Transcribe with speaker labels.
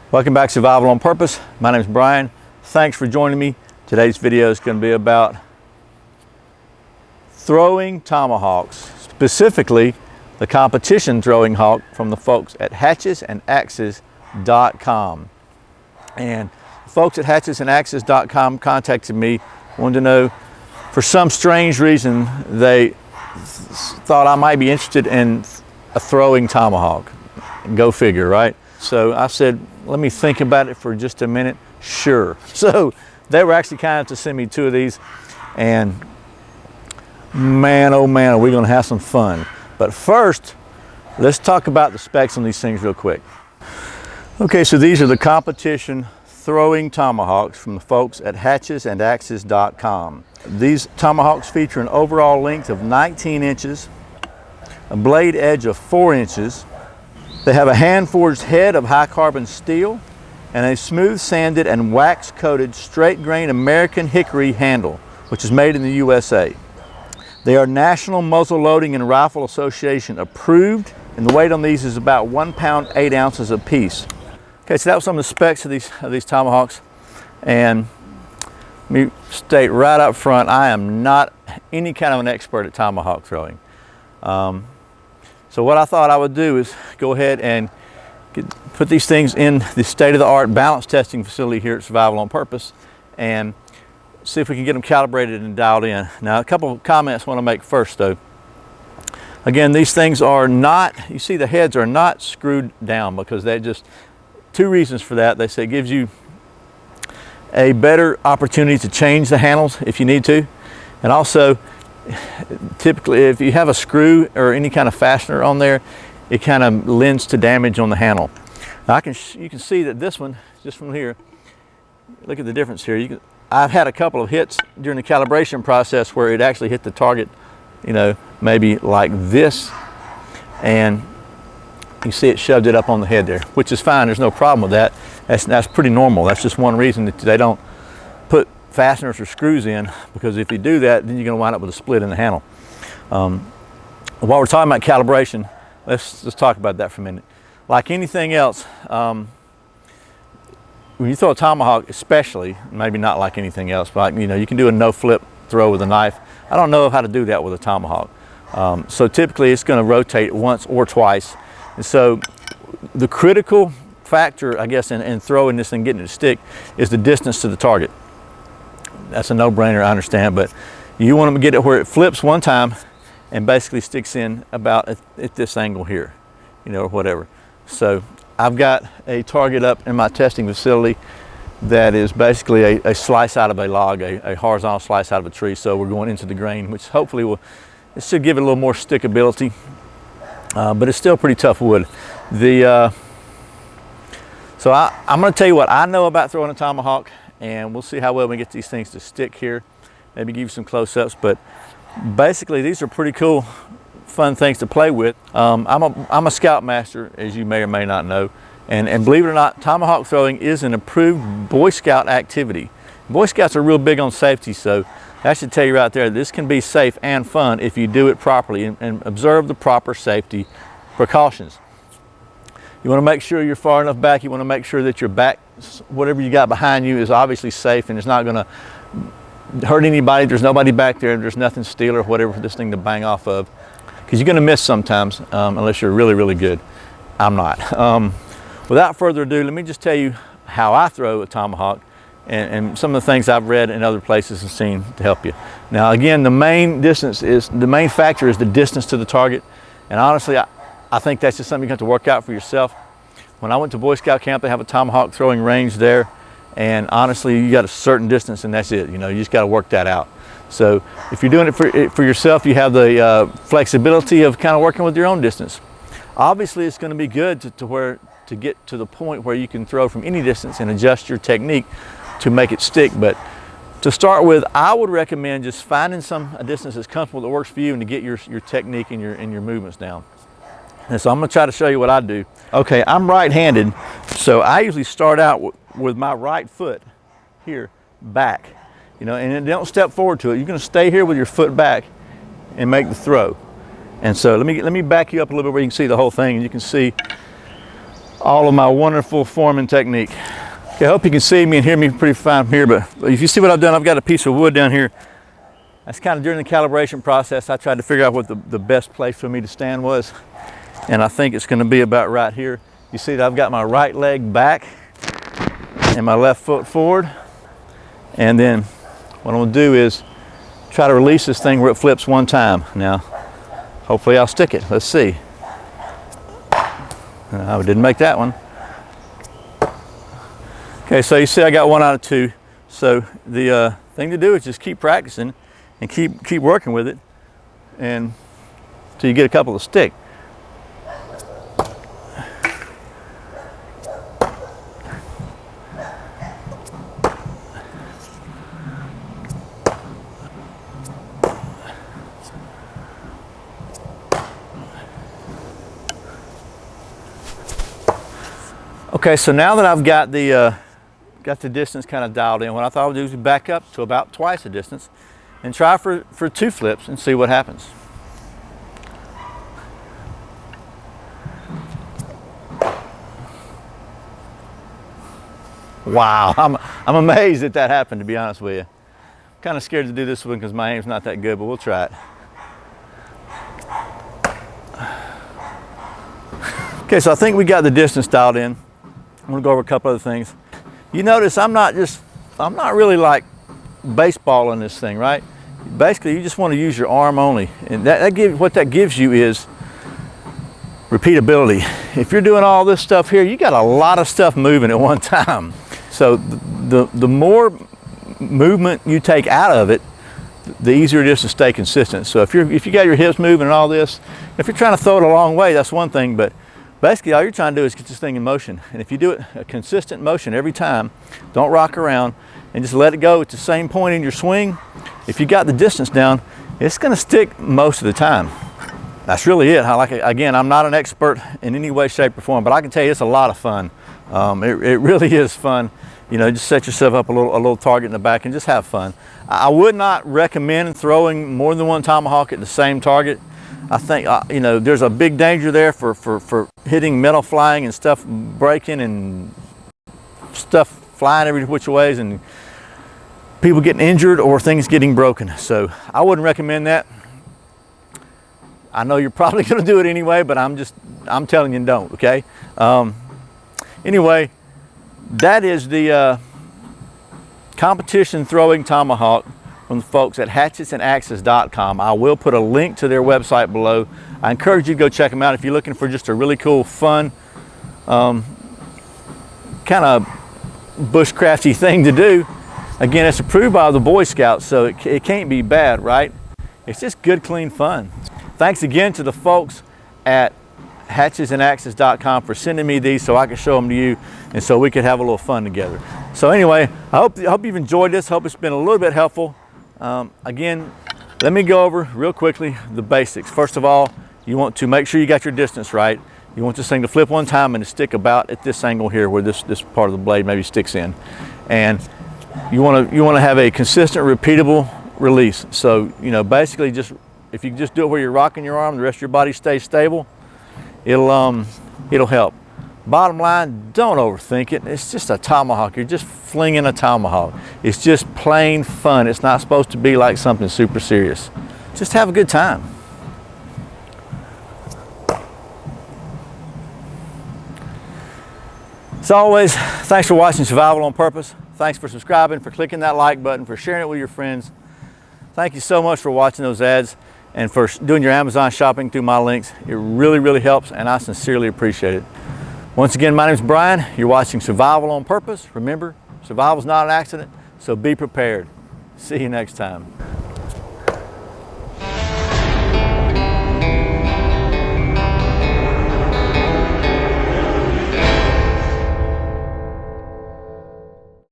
Speaker 1: Welcome back to Survival on Purpose. My name is Brian. Thanks for joining me. Today's video is going to be about throwing tomahawks, specifically the competition throwing hawk from the folks at hatchesandaxes.com. And the folks at hatchesandaxes.com contacted me, wanted to know, for some strange reason, they thought I might be interested in a throwing tomahawk. Go figure, right? So I said, let me think about it for just a minute. Sure. So they were actually kind enough to send me two of these, and man, oh man, are we going to have some fun. But first, let's talk about the specs on these things real quick. Okay, so these are the competition throwing tomahawks from the folks at hatchesandaxes.com. These tomahawks feature an overall length of 19 inches, a blade edge of 4 inches. They have a hand-forged head of high-carbon steel and a smooth sanded and wax-coated straight-grain American hickory handle, which is made in the USA. They are National Muzzle-Loading and Rifle Association approved, and the weight on these is about 1 pound 8 ounces a piece. Okay, so that was some of the specs of these tomahawks. And let me state right up front, I am not any kind of an expert at tomahawk throwing. So what I thought I would do is go ahead and put these things in the state-of-the-art balance testing facility here at Survival on Purpose and see if we can get them calibrated and dialed in. Now, a couple of comments I want to make first, though. Again, these things are not, you see the heads are not screwed down because they just, two reasons for that. They say it gives you a better opportunity to change the handles if you need to, and also typically if you have a screw or any kind of fastener on there, it kind of lends to damage on the handle. Now you can see that this one, just from here, look at the difference here. I've had a couple of hits during the calibration process where it actually hit the target, you know, maybe like this, and you see it shoved it up on the head there, which is fine. There's no problem with that. That's pretty normal. That's just one reason that they don't put fasteners or screws in, because if you do that, then you're going to wind up with a split in the handle. While we're talking about calibration, let's talk about that for a minute. Like anything else, when you throw a tomahawk, especially, maybe not like anything else, but you know, you can do a no-flip throw with a knife. I don't know how to do that with a tomahawk. So typically it's going to rotate once or twice. And so the critical factor, I guess, in throwing this and getting it to stick is the distance to the target. That's a no-brainer, I understand, but you want to get it where it flips one time and basically sticks in about at this angle here, you know, or whatever. So I've got a target up in my testing facility that is basically a slice out of a log, a horizontal slice out of a tree. So we're going into the grain, which hopefully it should give it a little more stickability, but it's still pretty tough wood. So I'm going to tell you what I know about throwing a tomahawk, and we'll see how well we get these things to stick here. Maybe give you some close-ups, but basically these are pretty cool, fun things to play with. I'm a scoutmaster, as you may or may not know, and believe it or not, tomahawk throwing is an approved Boy Scout activity. Boy Scouts are real big on safety, so I should tell you right there, this can be safe and fun if you do it properly and observe the proper safety precautions. You want to make sure you're far enough back. You want to make sure that your back, whatever you got behind you, is obviously safe and it's not going to hurt anybody. There's nobody back there. There's nothing to steal or whatever for this thing to bang off of, because you're going to miss sometimes unless you're really, really good. I'm not. Without further ado, let me just tell you how I throw a tomahawk and some of the things I've read in other places and seen to help you. Now, again, the main factor is the distance to the target, and honestly, I think that's just something you have to work out for yourself. When I went to Boy Scout camp, they have a tomahawk throwing range there, and honestly, you got a certain distance and that's it. You know, you just got to work that out. So if you're doing it for yourself, you have the flexibility of kind of working with your own distance. Obviously, it's going to be good to get to the point where you can throw from any distance and adjust your technique to make it stick. But to start with, I would recommend just finding a distance that's comfortable, that works for you, and to get your technique and your movements down. And so I'm going to try to show you what I do. Okay, I'm right-handed, so I usually start out with my right foot here back, you know, and don't step forward to it. You're going to stay here with your foot back and make the throw. And so let me back you up a little bit where you can see the whole thing, and you can see all of my wonderful forming technique. Okay, I hope you can see me and hear me pretty fine from here, but if you see what I've done, I've got a piece of wood down here. That's kind of during the calibration process, I tried to figure out what the best place for me to stand was. And I think it's going to be about right here. You see that I've got my right leg back and my left foot forward. And then what I'm going to do is try to release this thing where it flips one time. Now, hopefully I'll stick it. Let's see. I didn't make that one. Okay, so you see I got 1 out of 2. So the thing to do is just keep practicing and keep working with it and till you get a couple to stick. Okay, so now that I've got the distance kind of dialed in, what I thought I would do is back up to about twice the distance and try for 2 flips and see what happens. Wow, I'm amazed that that happened, to be honest with you. I'm kind of scared to do this one because my aim's not that good, but we'll try it. Okay, so I think we got the distance dialed in. I'm gonna go over a couple other things. You notice I'm not really like baseballing this thing, right? Basically, you just want to use your arm only. And what that gives you is repeatability. If you're doing all this stuff here, you got a lot of stuff moving at one time. So the more movement you take out of it, the easier it is to stay consistent. So if you got your hips moving and all this, if you're trying to throw it a long way, that's one thing, but basically all you're trying to do is get this thing in motion. And if you do it a consistent motion every time, don't rock around and just let it go at the same point in your swing, if you got the distance down, it's going to stick most of the time. That's really it. Again, I'm not an expert in any way, shape, or form, but I can tell you it's a lot of fun. It really is fun. You know, just set yourself up a little target in the back and just have fun. I would not recommend throwing more than 1 tomahawk at the same target. I think, you know, there's a big danger there for hitting metal flying and stuff breaking and stuff flying every which ways and people getting injured or things getting broken. So I wouldn't recommend that. I know you're probably going to do it anyway, but I'm telling you don't, okay? Anyway, that is the competition throwing tomahawk from the folks at hatchetsandaxes.com. I will put a link to their website below. I encourage you to go check them out if you're looking for just a really cool, fun, kind of bushcrafty thing to do. Again, it's approved by the Boy Scouts, so it can't be bad, right? It's just good, clean fun. Thanks again to the folks at hatchetsandaxes.com for sending me these so I could show them to you and so we could have a little fun together. So anyway, I hope you've enjoyed this. Hope it's been a little bit helpful. Again, let me go over real quickly the basics. First of all, you want to make sure you got your distance right. You want this thing to flip one time and to stick about at this angle here where this part of the blade maybe sticks in. And you want to have a consistent, repeatable release. So, you know, basically just if you just do it where you're rocking your arm, the rest of your body stays stable, it'll help. Bottom line, don't overthink it. It's just a tomahawk. You're just flinging a tomahawk. It's just plain fun. It's not supposed to be like something super serious. Just have a good time. As always, thanks for watching Survival on Purpose. Thanks for subscribing, for clicking that like button, for sharing it with your friends. Thank you so much for watching those ads and for doing your Amazon shopping through my links. It really, really helps, and I sincerely appreciate it. Once again, my name is Brian. You're watching Survival on Purpose. Remember, survival is not an accident, so be prepared. See you next time.